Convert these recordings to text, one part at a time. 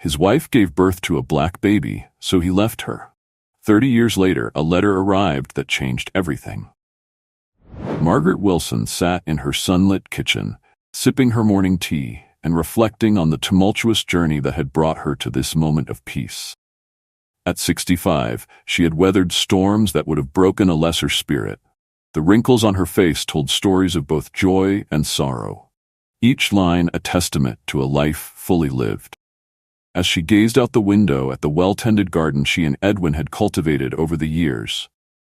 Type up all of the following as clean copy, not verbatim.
His wife gave birth to a black baby, so he left her. 30 years later, a letter arrived that changed everything. Margaret Wilson sat in her sunlit kitchen, sipping her morning tea and reflecting on the tumultuous journey that had brought her to this moment of peace. At 65, she had weathered storms that would have broken a lesser spirit. The wrinkles on her face told stories of both joy and sorrow, each line a testament to a life fully lived. As she gazed out the window at the well-tended garden she and Edwin had cultivated over the years,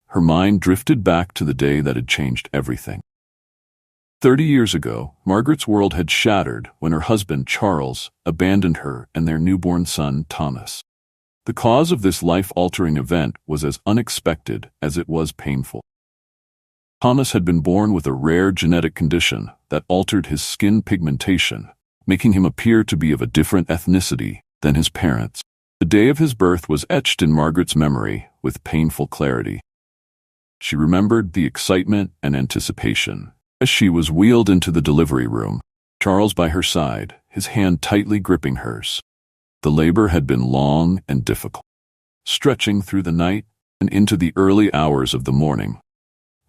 her mind drifted back to the day that had changed everything. 30 years ago, Margaret's world had shattered when her husband, Charles, abandoned her and their newborn son, Thomas. The cause of this life-altering event was as unexpected as it was painful. Thomas had been born with a rare genetic condition that altered his skin pigmentation, making him appear to be of a different ethnicity than his parents. The day of his birth was etched in Margaret's memory with painful clarity. She remembered the excitement and anticipation as she was wheeled into the delivery room, Charles by her side, his hand tightly gripping hers. The labor had been long and difficult, stretching through the night and into the early hours of the morning.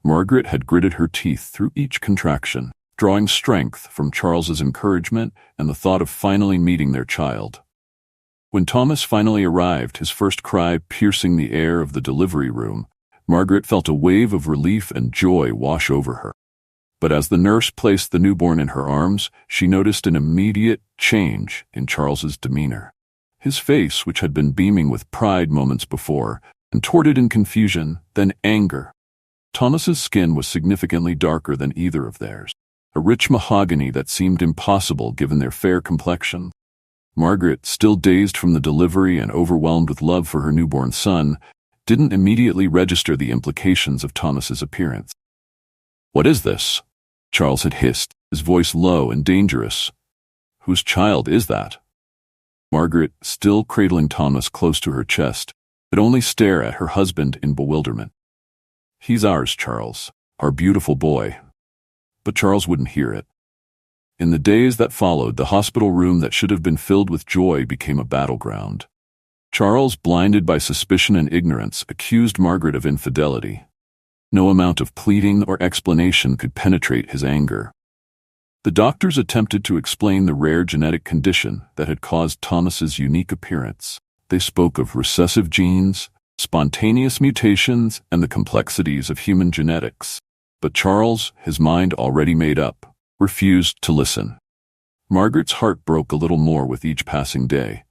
Margaret had gritted her teeth through each contraction, drawing strength from Charles's encouragement and the thought of finally meeting their child. When Thomas finally arrived, his first cry piercing the air of the delivery room, Margaret felt a wave of relief and joy wash over her. But as the nurse placed the newborn in her arms, she noticed an immediate change in Charles's demeanor. His face, which had been beaming with pride moments before, contorted in confusion, then anger. Thomas's skin was significantly darker than either of theirs, a rich mahogany that seemed impossible given their fair complexion. Margaret, still dazed from the delivery and overwhelmed with love for her newborn son, didn't immediately register the implications of Thomas's appearance. "What is this?" Charles had hissed, his voice low and dangerous. "Whose child is that?" Margaret, still cradling Thomas close to her chest, could only stare at her husband in bewilderment. "He's ours, Charles, our beautiful boy." But Charles wouldn't hear it. In the days that followed, the hospital room that should have been filled with joy became a battleground. Charles, blinded by suspicion and ignorance, accused Margaret of infidelity. No amount of pleading or explanation could penetrate his anger. The doctors attempted to explain the rare genetic condition that had caused Thomas's unique appearance. They spoke of recessive genes, spontaneous mutations, and the complexities of human genetics. But Charles, his mind already made up, refused to listen. Margaret's heart broke a little more with each passing day.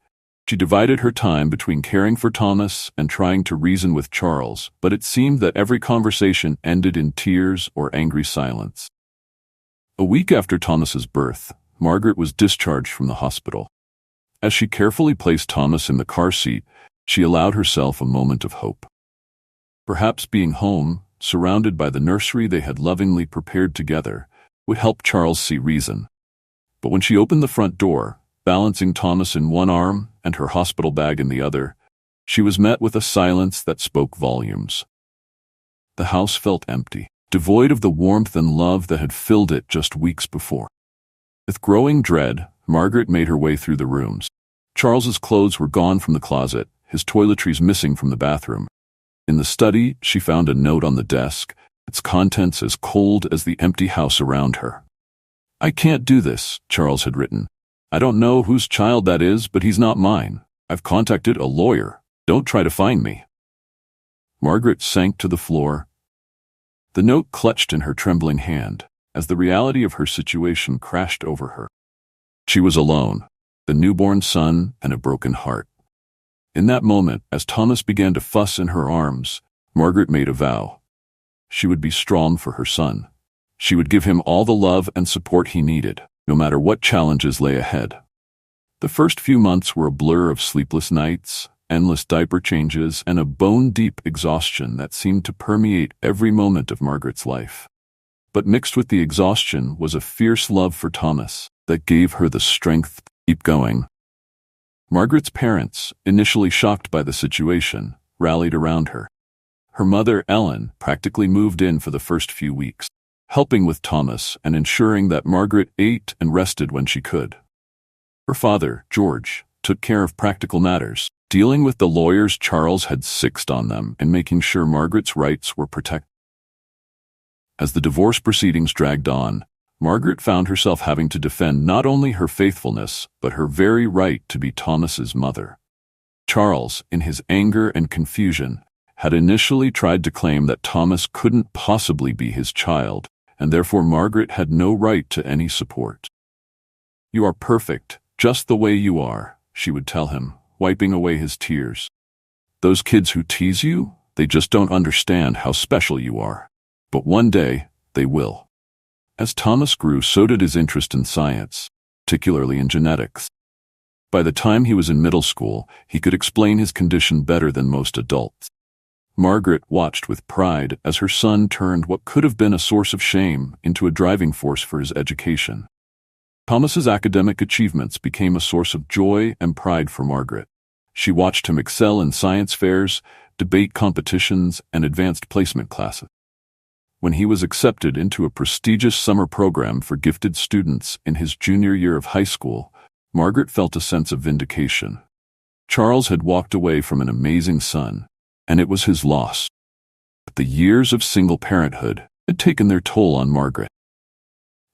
She divided her time between caring for Thomas and trying to reason with Charles, but it seemed that every conversation ended in tears or angry silence. A week after Thomas's birth, Margaret was discharged from the hospital. As she carefully placed Thomas in the car seat, she allowed herself a moment of hope. Perhaps being home, surrounded by the nursery they had lovingly prepared together, would help Charles see reason. But when she opened the front door, balancing Thomas in one arm and her hospital bag in the other, she was met with a silence that spoke volumes. The house felt empty, devoid of the warmth and love that had filled it just weeks before. With growing dread, Margaret made her way through the rooms. Charles's clothes were gone from the closet, his toiletries missing from the bathroom. In the study, she found a note on the desk, its contents as cold as the empty house around her. "I can't do this," Charles had written. "I don't know whose child that is, but he's not mine. I've contacted a lawyer. Don't try to find me." Margaret sank to the floor. The note clutched in her trembling hand as the reality of her situation crashed over her. She was alone, the newborn son and a broken heart. In that moment, as Thomas began to fuss in her arms, Margaret made a vow. She would be strong for her son. She would give him all the love and support he needed, no matter what challenges lay ahead. The first few months were a blur of sleepless nights, endless diaper changes, and a bone-deep exhaustion that seemed to permeate every moment of Margaret's life. But mixed with the exhaustion was a fierce love for Thomas that gave her the strength to keep going. Margaret's parents, initially shocked by the situation, rallied around her. Her mother, Ellen, practically moved in for the first few weeks, helping with Thomas and ensuring that Margaret ate and rested when she could. Her father, George, took care of practical matters, dealing with the lawyers Charles had sixed on them and making sure Margaret's rights were protected. As the divorce proceedings dragged on, Margaret found herself having to defend not only her faithfulness, but her very right to be Thomas's mother. Charles, in his anger and confusion, had initially tried to claim that Thomas couldn't possibly be his child, and therefore Margaret had no right to any support. "You are perfect, just the way you are," she would tell him, wiping away his tears. "Those kids who tease you, they just don't understand how special you are. But one day, they will." As Thomas grew, so did his interest in science, particularly in genetics. By the time he was in middle school, he could explain his condition better than most adults. Margaret watched with pride as her son turned what could have been a source of shame into a driving force for his education. Thomas's academic achievements became a source of joy and pride for Margaret. She watched him excel in science fairs, debate competitions, and advanced placement classes. When he was accepted into a prestigious summer program for gifted students in his junior year of high school, Margaret felt a sense of vindication. Charles had walked away from an amazing son, and it was his loss. But the years of single parenthood had taken their toll on Margaret.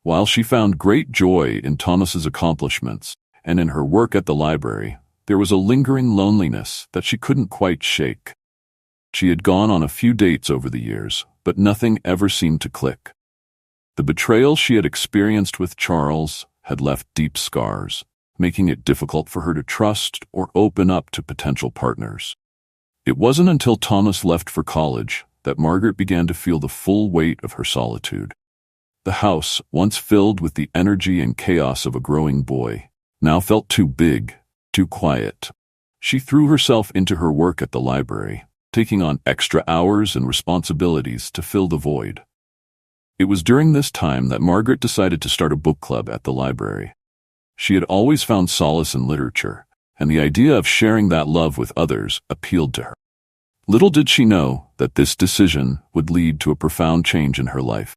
While she found great joy in Thomas's accomplishments and in her work at the library, there was a lingering loneliness that she couldn't quite shake. She had gone on a few dates over the years, but nothing ever seemed to click. The betrayal she had experienced with Charles had left deep scars, making it difficult for her to trust or open up to potential partners. It wasn't until Thomas left for college that Margaret began to feel the full weight of her solitude. The house, once filled with the energy and chaos of a growing boy, now felt too big, too quiet. She threw herself into her work at the library, taking on extra hours and responsibilities to fill the void. It was during this time that Margaret decided to start a book club at the library. She had always found solace in literature, and the idea of sharing that love with others appealed to her. Little did she know that this decision would lead to a profound change in her life.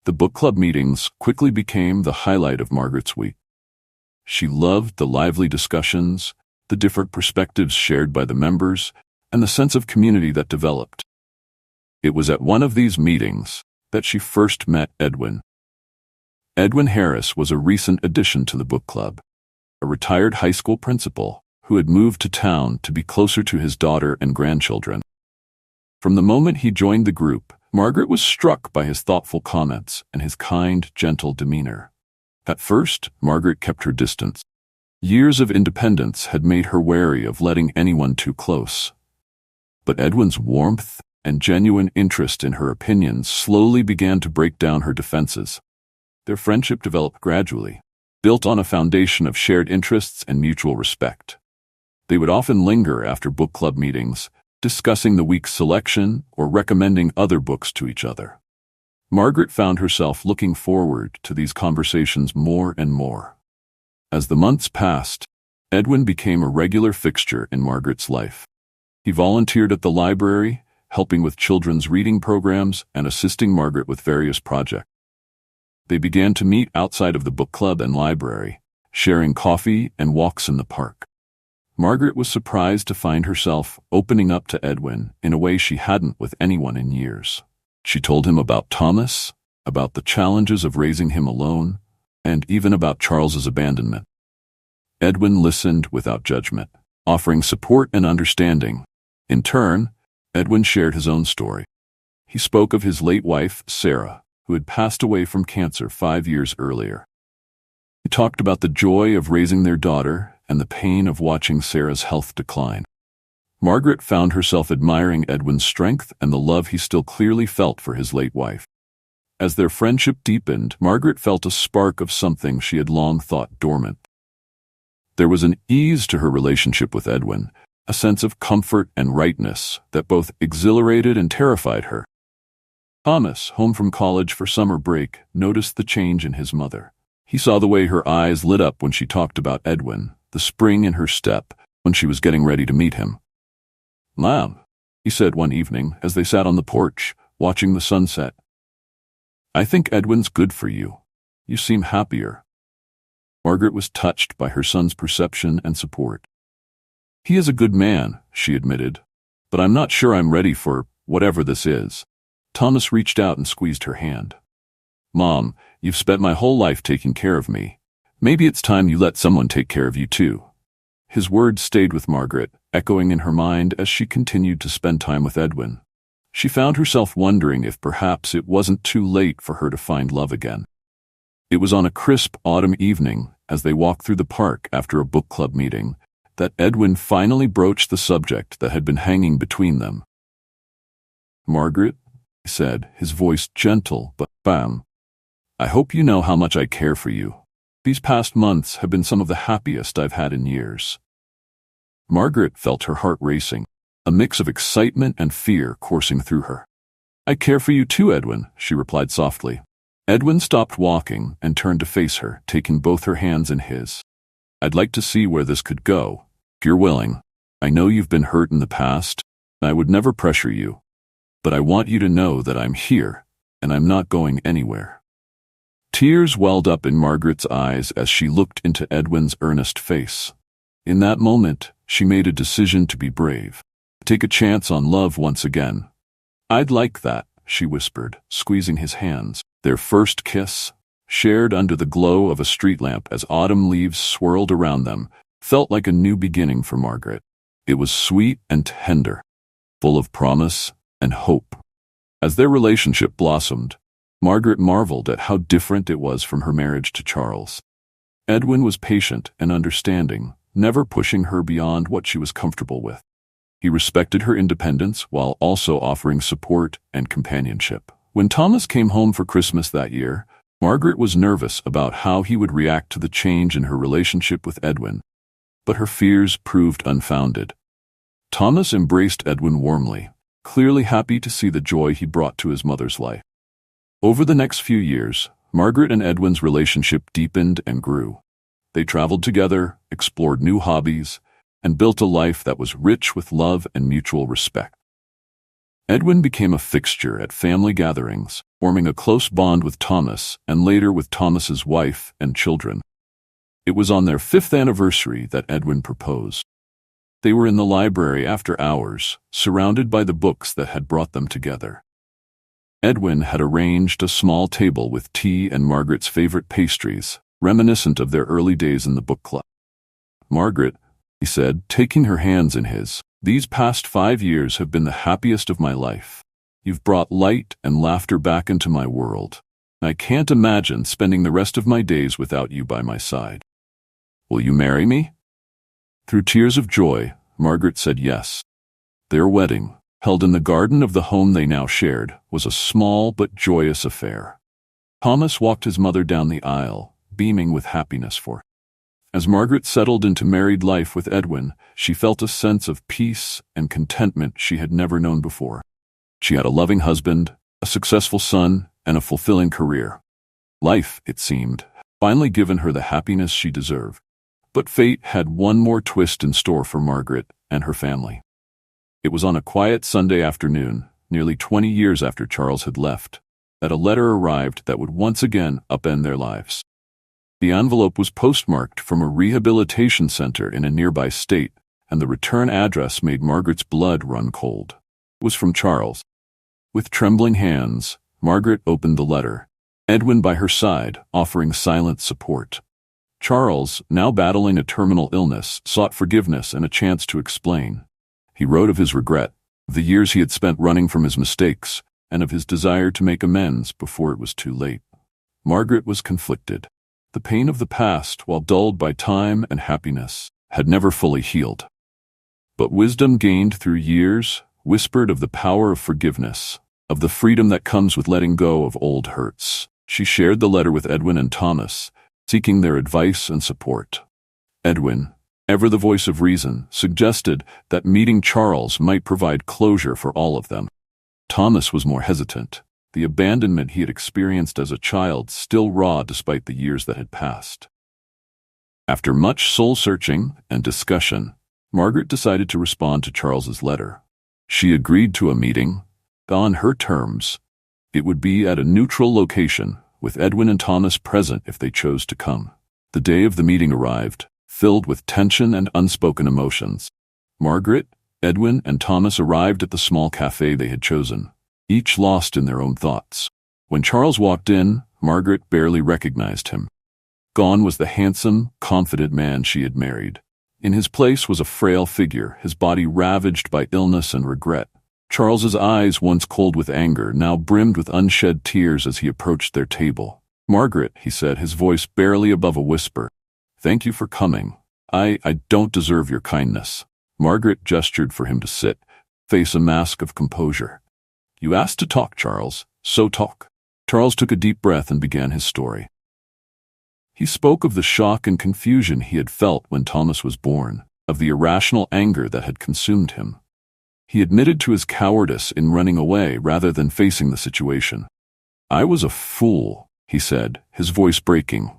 The book club meetings quickly became the highlight of Margaret's week. She loved the lively discussions, the different perspectives shared by the members, and the sense of community that developed. It was at one of these meetings that she first met Edwin. Edwin Harris was a recent addition to the book club, a retired high school principal who had moved to town to be closer to his daughter and grandchildren. From the moment he joined the group, Margaret was struck by his thoughtful comments and his kind, gentle demeanor. At first, Margaret kept her distance. Years of independence had made her wary of letting anyone too close. But Edwin's warmth and genuine interest in her opinions slowly began to break down her defenses. Their friendship developed gradually, built on a foundation of shared interests and mutual respect. They would often linger after book club meetings, discussing the week's selection or recommending other books to each other. Margaret found herself looking forward to these conversations more and more. As the months passed, Edwin became a regular fixture in Margaret's life. He volunteered at the library, helping with children's reading programs and assisting Margaret with various projects. They began to meet outside of the book club and library, sharing coffee and walks in the park. Margaret was surprised to find herself opening up to Edwin in a way she hadn't with anyone in years. She told him about Thomas, about the challenges of raising him alone, and even about Charles's abandonment. Edwin listened without judgment, offering support and understanding. In turn, Edwin shared his own story. He spoke of his late wife, Sarah, who had passed away from cancer 5 years earlier. He talked about the joy of raising their daughter and the pain of watching Sarah's health decline. Margaret found herself admiring Edwin's strength and the love he still clearly felt for his late wife. As their friendship deepened, Margaret felt a spark of something she had long thought dormant. There was an ease to her relationship with Edwin, a sense of comfort and rightness that both exhilarated and terrified her. Thomas, home from college for summer break, noticed the change in his mother. He saw the way her eyes lit up when she talked about Edwin, the spring in her step when she was getting ready to meet him. "Mom," he said one evening as they sat on the porch, watching the sunset, "I think Edwin's good for you. You seem happier." Margaret was touched by her son's perception and support. "He is a good man," she admitted, "but I'm not sure I'm ready for whatever this is." Thomas reached out and squeezed her hand. "Mom, you've spent my whole life taking care of me. Maybe it's time you let someone take care of you too." His words stayed with Margaret, echoing in her mind as she continued to spend time with Edwin. She found herself wondering if perhaps it wasn't too late for her to find love again. It was on a crisp autumn evening, as they walked through the park after a book club meeting, that Edwin finally broached the subject that had been hanging between them. "Margaret," he said, his voice gentle but firm, "I hope you know how much I care for you. These past months have been some of the happiest I've had in years." Margaret felt her heart racing, a mix of excitement and fear coursing through her. "I care for you too, Edwin," she replied softly. Edwin stopped walking and turned to face her, taking both her hands in his. "I'd like to see where this could go, if you're willing. I know you've been hurt in the past, and I would never pressure you. But I want you to know that I'm here, and I'm not going anywhere." Tears welled up in Margaret's eyes as she looked into Edwin's earnest face. In that moment, she made a decision to be brave, take a chance on love once again. "I'd like that," she whispered, squeezing his hands. Their first kiss, shared under the glow of a street lamp as autumn leaves swirled around them, felt like a new beginning for Margaret. It was sweet and tender, full of promise and hope. As their relationship blossomed, Margaret marveled at how different it was from her marriage to Charles. Edwin was patient and understanding, never pushing her beyond what she was comfortable with. He respected her independence while also offering support and companionship. When Thomas came home for Christmas that year, Margaret was nervous about how he would react to the change in her relationship with Edwin, but her fears proved unfounded. Thomas embraced Edwin warmly, clearly happy to see the joy he brought to his mother's life. Over the next few years, Margaret and Edwin's relationship deepened and grew. They traveled together, explored new hobbies, and built a life that was rich with love and mutual respect. Edwin became a fixture at family gatherings, forming a close bond with Thomas and later with Thomas's wife and children. It was on their 5th anniversary that Edwin proposed. They were in the library after hours, surrounded by the books that had brought them together. Edwin had arranged a small table with tea and Margaret's favorite pastries, reminiscent of their early days in the book club. "Margaret," he said, taking her hands in his, "these past 5 years have been the happiest of my life. You've brought light and laughter back into my world. I can't imagine spending the rest of my days without you by my side. Will you marry me?" Through tears of joy, Margaret said yes. Their wedding, held in the garden of the home they now shared, was a small but joyous affair. Thomas walked his mother down the aisle, beaming with happiness for her. As Margaret settled into married life with Edwin, she felt a sense of peace and contentment she had never known before. She had a loving husband, a successful son, and a fulfilling career. Life, it seemed, had finally given her the happiness she deserved. But fate had one more twist in store for Margaret and her family. It was on a quiet Sunday afternoon, nearly 20 years after Charles had left, that a letter arrived that would once again upend their lives. The envelope was postmarked from a rehabilitation center in a nearby state, and the return address made Margaret's blood run cold. It was from Charles. With trembling hands, Margaret opened the letter, Edwin by her side, offering silent support. Charles, now battling a terminal illness, sought forgiveness and a chance to explain. He wrote of his regret, of the years he had spent running from his mistakes, and of his desire to make amends before it was too late. Margaret was conflicted. The pain of the past, while dulled by time and happiness, had never fully healed. But wisdom gained through years whispered of the power of forgiveness, of the freedom that comes with letting go of old hurts. She shared the letter with Edwin and Thomas, seeking their advice and support. Edwin, ever the voice of reason, suggested that meeting Charles might provide closure for all of them. Thomas was more hesitant. The abandonment he had experienced as a child still raw despite the years that had passed. After much soul-searching and discussion, Margaret decided to respond to Charles's letter. She agreed to a meeting, on her terms. It would be at a neutral location, with Edwin and Thomas present if they chose to come. The day of the meeting arrived, filled with tension and unspoken emotions. Margaret, Edwin, and Thomas arrived at the small cafe they had chosen, each lost in their own thoughts. When Charles walked in, Margaret barely recognized him. Gone was the handsome, confident man she had married. In his place was a frail figure, his body ravaged by illness and regret. Charles's eyes, once cold with anger, now brimmed with unshed tears as he approached their table. "Margaret," he said, his voice barely above a whisper, "thank you for coming. I don't deserve your kindness." Margaret gestured for him to sit, face a mask of composure. "You asked to talk, Charles, so talk." Charles took a deep breath and began his story. He spoke of the shock and confusion he had felt when Thomas was born, of the irrational anger that had consumed him. He admitted to his cowardice in running away rather than facing the situation. "I was a fool," he said, his voice breaking.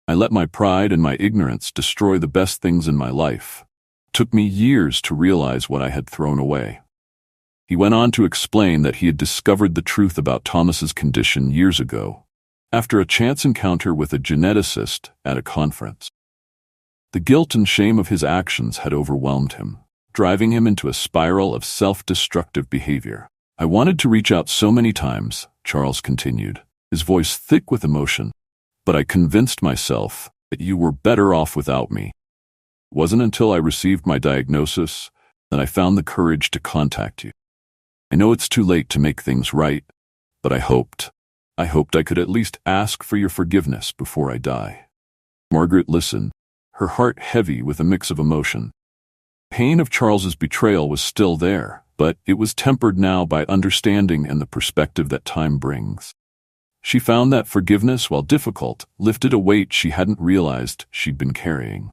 "I let my pride and my ignorance destroy the best things in my life. It took me years to realize what I had thrown away." He went on to explain that he had discovered the truth about Thomas's condition years ago, after a chance encounter with a geneticist at a conference. The guilt and shame of his actions had overwhelmed him, driving him into a spiral of self-destructive behavior. "I wanted to reach out so many times," Charles continued, his voice thick with emotion, "but I convinced myself that you were better off without me. It wasn't until I received my diagnosis that I found the courage to contact you. I know it's too late to make things right, but I hoped I could at least ask for your forgiveness before I die." Margaret listened, her heart heavy with a mix of emotion. Pain of Charles's betrayal was still there, but it was tempered now by understanding and the perspective that time brings. She found that forgiveness, while difficult, lifted a weight she hadn't realized she'd been carrying.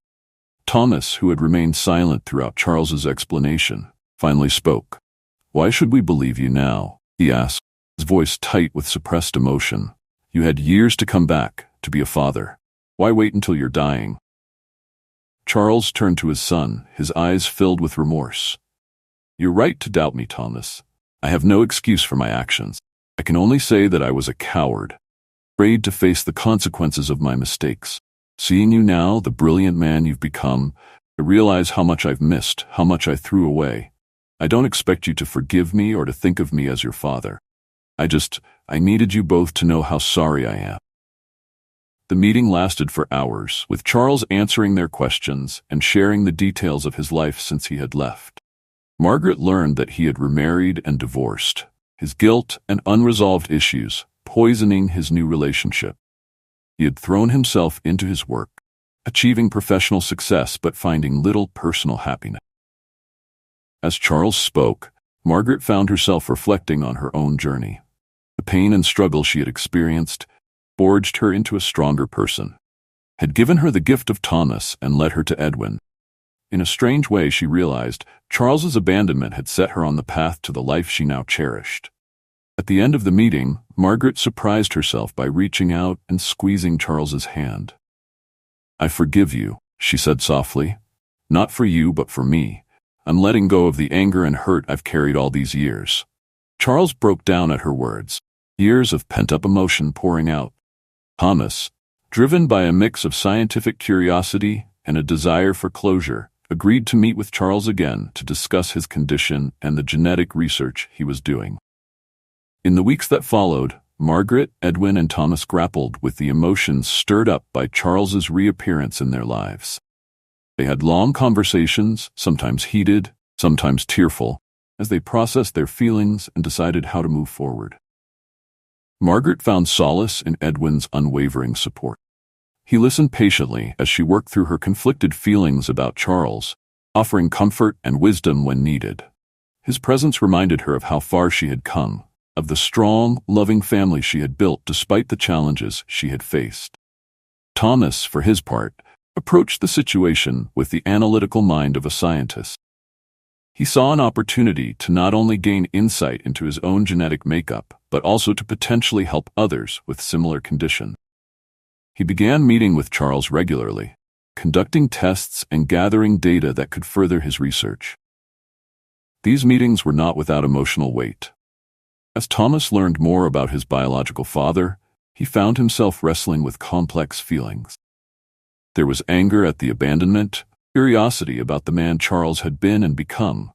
Thomas, who had remained silent throughout Charles's explanation, finally spoke. "Why should we believe you now?" he asked, his voice tight with suppressed emotion. "You had years to come back, to be a father. Why wait until you're dying?" Charles turned to his son, his eyes filled with remorse. "You're right to doubt me, Thomas. I have no excuse for my actions. I can only say that I was a coward, afraid to face the consequences of my mistakes. Seeing you now, the brilliant man you've become, I realize how much I've missed, how much I threw away. I don't expect you to forgive me or to think of me as your father. I needed you both to know how sorry I am." The meeting lasted for hours, with Charles answering their questions and sharing the details of his life since he had left. Margaret learned that he had remarried and divorced, his guilt and unresolved issues poisoning his new relationship. He had thrown himself into his work, achieving professional success but finding little personal happiness. As Charles spoke, Margaret found herself reflecting on her own journey. The pain and struggle she had experienced forged her into a stronger person, had given her the gift of Thomas and led her to Edwin. In a strange way, she realized Charles's abandonment had set her on the path to the life she now cherished. At the end of the meeting, Margaret surprised herself by reaching out and squeezing Charles's hand. "I forgive you," she said softly. "Not for you, but for me. I'm letting go of the anger and hurt I've carried all these years." Charles broke down at her words, years of pent-up emotion pouring out. Thomas, driven by a mix of scientific curiosity and a desire for closure, agreed to meet with Charles again to discuss his condition and the genetic research he was doing. In the weeks that followed, Margaret, Edwin, and Thomas grappled with the emotions stirred up by Charles's reappearance in their lives. They had long conversations, sometimes heated, sometimes tearful, as they processed their feelings and decided how to move forward. Margaret found solace in Edwin's unwavering support. He listened patiently as she worked through her conflicted feelings about Charles, offering comfort and wisdom when needed. His presence reminded her of how far she had come, of the strong, loving family she had built despite the challenges she had faced. Thomas, for his part, approached the situation with the analytical mind of a scientist. He saw an opportunity to not only gain insight into his own genetic makeup, but also to potentially help others with similar conditions. He began meeting with Charles regularly, conducting tests and gathering data that could further his research. These meetings were not without emotional weight. As Thomas learned more about his biological father, he found himself wrestling with complex feelings. There was anger at the abandonment, curiosity about the man Charles had been and become,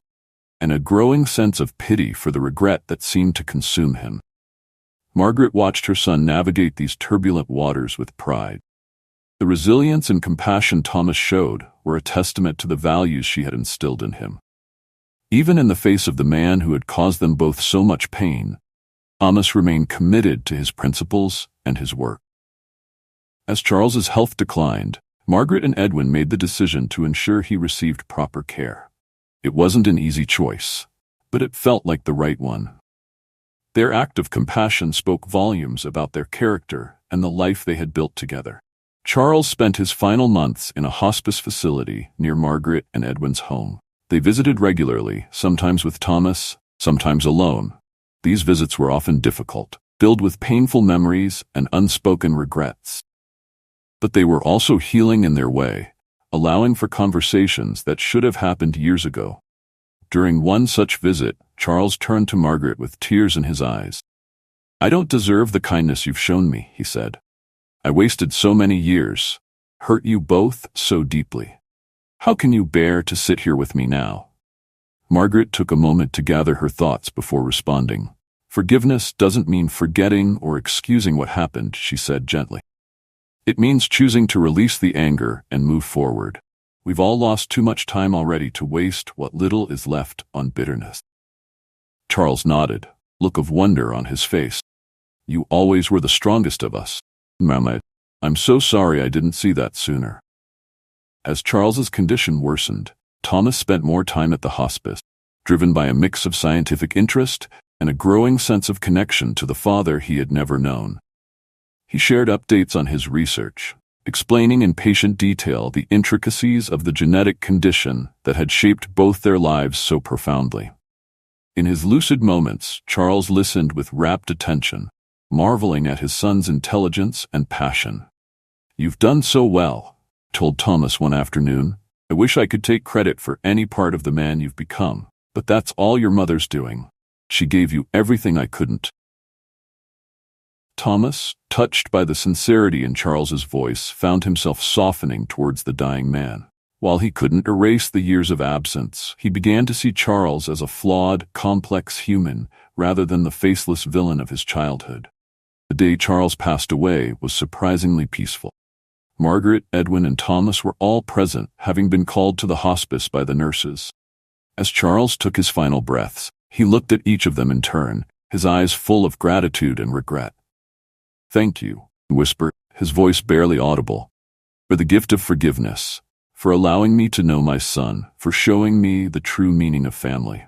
and a growing sense of pity for the regret that seemed to consume him. Margaret watched her son navigate these turbulent waters with pride. The resilience and compassion Thomas showed were a testament to the values she had instilled in him. Even in the face of the man who had caused them both so much pain, Thomas remained committed to his principles and his work. As Charles's health declined, Margaret and Edwin made the decision to ensure he received proper care. It wasn't an easy choice, but it felt like the right one. Their act of compassion spoke volumes about their character and the life they had built together. Charles spent his final months in a hospice facility near Margaret and Edwin's home. They visited regularly, sometimes with Thomas, sometimes alone. These visits were often difficult, filled with painful memories and unspoken regrets. But they were also healing in their way, allowing for conversations that should have happened years ago. During one such visit, Charles turned to Margaret with tears in his eyes. "I don't deserve the kindness you've shown me," he said. "I wasted so many years, hurt you both so deeply. How can you bear to sit here with me now?" Margaret took a moment to gather her thoughts before responding. "Forgiveness doesn't mean forgetting or excusing what happened," she said gently. "It means choosing to release the anger and move forward. We've all lost too much time already to waste what little is left on bitterness." Charles nodded, look of wonder on his face. "You always were the strongest of us, Mama. I'm so sorry I didn't see that sooner." As Charles's condition worsened, Thomas spent more time at the hospice, driven by a mix of scientific interest and a growing sense of connection to the father he had never known. He shared updates on his research, explaining in patient detail the intricacies of the genetic condition that had shaped both their lives so profoundly. In his lucid moments, Charles listened with rapt attention, marveling at his son's intelligence and passion. "You've done so well," told Thomas one afternoon. "I wish I could take credit for any part of the man you've become, but that's all your mother's doing. She gave you everything I couldn't." Thomas, touched by the sincerity in Charles's voice, found himself softening towards the dying man. While he couldn't erase the years of absence, he began to see Charles as a flawed, complex human rather than the faceless villain of his childhood. The day Charles passed away was surprisingly peaceful. Margaret, Edwin, and Thomas were all present, having been called to the hospice by the nurses. As Charles took his final breaths, he looked at each of them in turn, his eyes full of gratitude and regret. "Thank you," he whispered, his voice barely audible, "for the gift of forgiveness, for allowing me to know my son, for showing me the true meaning of family."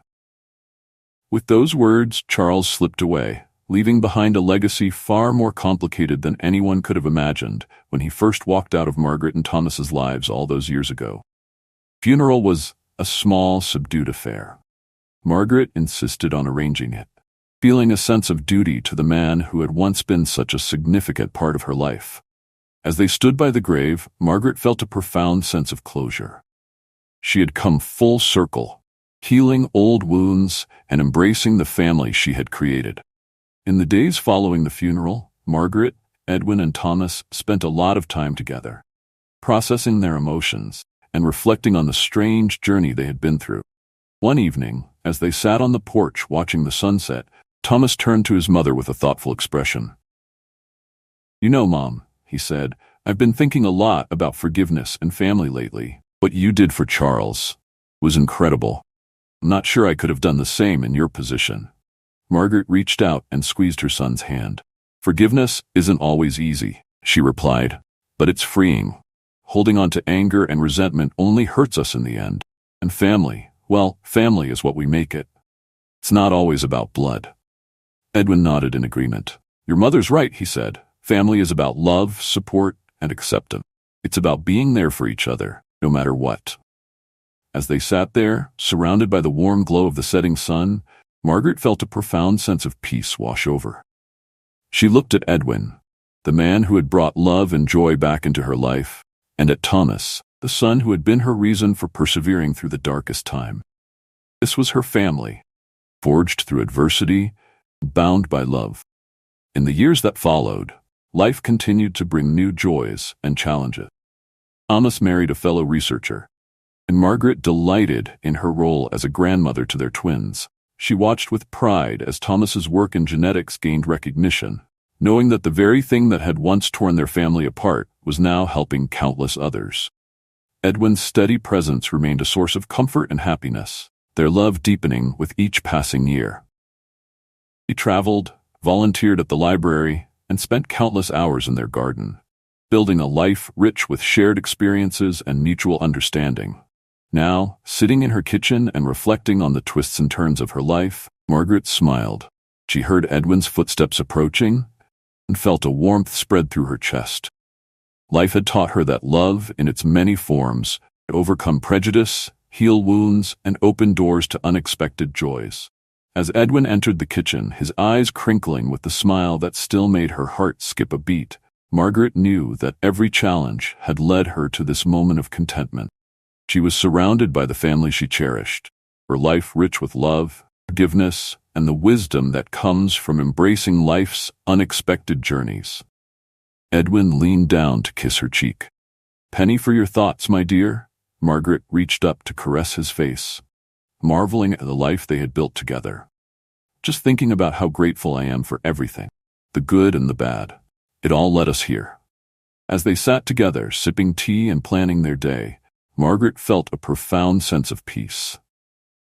With those words, Charles slipped away, leaving behind a legacy far more complicated than anyone could have imagined when he first walked out of Margaret and Thomas's lives all those years ago. Funeral was a small, subdued affair. Margaret insisted on arranging it, feeling a sense of duty to the man who had once been such a significant part of her life. As they stood by the grave, Margaret felt a profound sense of closure. She had come full circle, healing old wounds and embracing the family she had created. In the days following the funeral, Margaret, Edwin, and Thomas spent a lot of time together, processing their emotions and reflecting on the strange journey they had been through. One evening, as they sat on the porch watching the sunset, Thomas turned to his mother with a thoughtful expression. "You know, Mom," he said, "I've been thinking a lot about forgiveness and family lately. What you did for Charles was incredible. I'm not sure I could have done the same in your position." Margaret reached out and squeezed her son's hand. "Forgiveness isn't always easy," she replied, "but it's freeing. Holding on to anger and resentment only hurts us in the end. And family, well, family is what we make it. It's not always about blood." Edwin nodded in agreement. "Your mother's right," he said. "Family is about love, support, and acceptance. It's about being there for each other, no matter what." As they sat there, surrounded by the warm glow of the setting sun, Margaret felt a profound sense of peace wash over her. She looked at Edwin, the man who had brought love and joy back into her life, and at Thomas, the son who had been her reason for persevering through the darkest time. This was her family, forged through adversity, bound by love. In the years that followed, life continued to bring new joys and challenges. Thomas married a fellow researcher, and Margaret delighted in her role as a grandmother to their twins. She watched with pride as Thomas's work in genetics gained recognition, knowing that the very thing that had once torn their family apart was now helping countless others. Edwin's steady presence remained a source of comfort and happiness, their love deepening with each passing year. He traveled, volunteered at the library, and spent countless hours in their garden, building a life rich with shared experiences and mutual understanding. Now, sitting in her kitchen and reflecting on the twists and turns of her life, Margaret smiled. She heard Edwin's footsteps approaching and felt a warmth spread through her chest. Life had taught her that love, in its many forms, could overcome prejudice, heal wounds, and open doors to unexpected joys. As Edwin entered the kitchen, his eyes crinkling with the smile that still made her heart skip a beat, Margaret knew that every challenge had led her to this moment of contentment. She was surrounded by the family she cherished, her life rich with love, forgiveness, and the wisdom that comes from embracing life's unexpected journeys. Edwin leaned down to kiss her cheek. "Penny for your thoughts, my dear." Margaret reached up to caress his face, marveling at the life they had built together. "Just thinking about how grateful I am for everything, the good and the bad. It all led us here." As they sat together, sipping tea and planning their day, Margaret felt a profound sense of peace.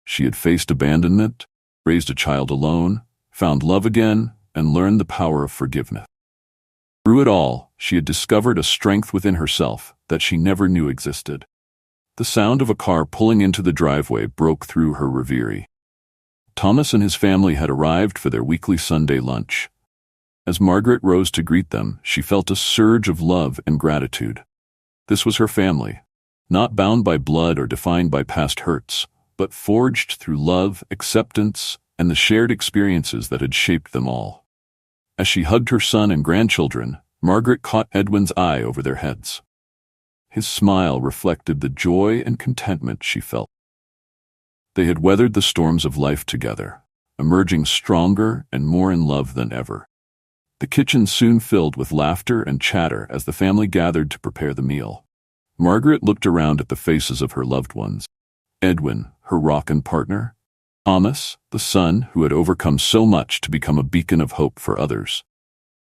She had faced abandonment, raised a child alone, found love again, and learned the power of forgiveness. Through it all, she had discovered a strength within herself that she never knew existed. The sound of a car pulling into the driveway broke through her reverie. Thomas and his family had arrived for their weekly Sunday lunch. As Margaret rose to greet them, she felt a surge of love and gratitude. This was her family, not bound by blood or defined by past hurts, but forged through love, acceptance, and the shared experiences that had shaped them all. As she hugged her son and grandchildren, Margaret caught Edwin's eye over their heads. His smile reflected the joy and contentment she felt. They had weathered the storms of life together, emerging stronger and more in love than ever. The kitchen soon filled with laughter and chatter as the family gathered to prepare the meal. Margaret looked around at the faces of her loved ones. Edwin, her rock and partner. Thomas, the son who had overcome so much to become a beacon of hope for others.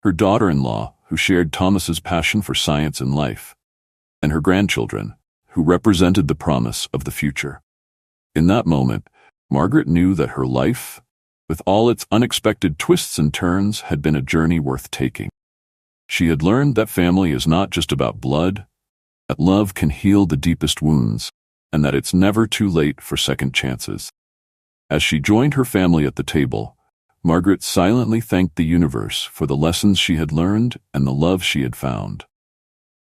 Her daughter-in-law, who shared Thomas's passion for science and life. And her grandchildren, who represented the promise of the future. In that moment, Margaret knew that her life, with all its unexpected twists and turns, had been a journey worth taking. She had learned that family is not just about blood, that love can heal the deepest wounds, and that it's never too late for second chances. As she joined her family at the table, Margaret silently thanked the universe for the lessons she had learned and the love she had found.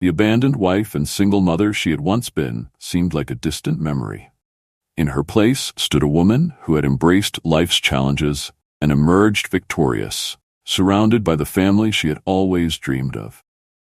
The abandoned wife and single mother she had once been seemed like a distant memory. In her place stood a woman who had embraced life's challenges and emerged victorious, surrounded by the family she had always dreamed of.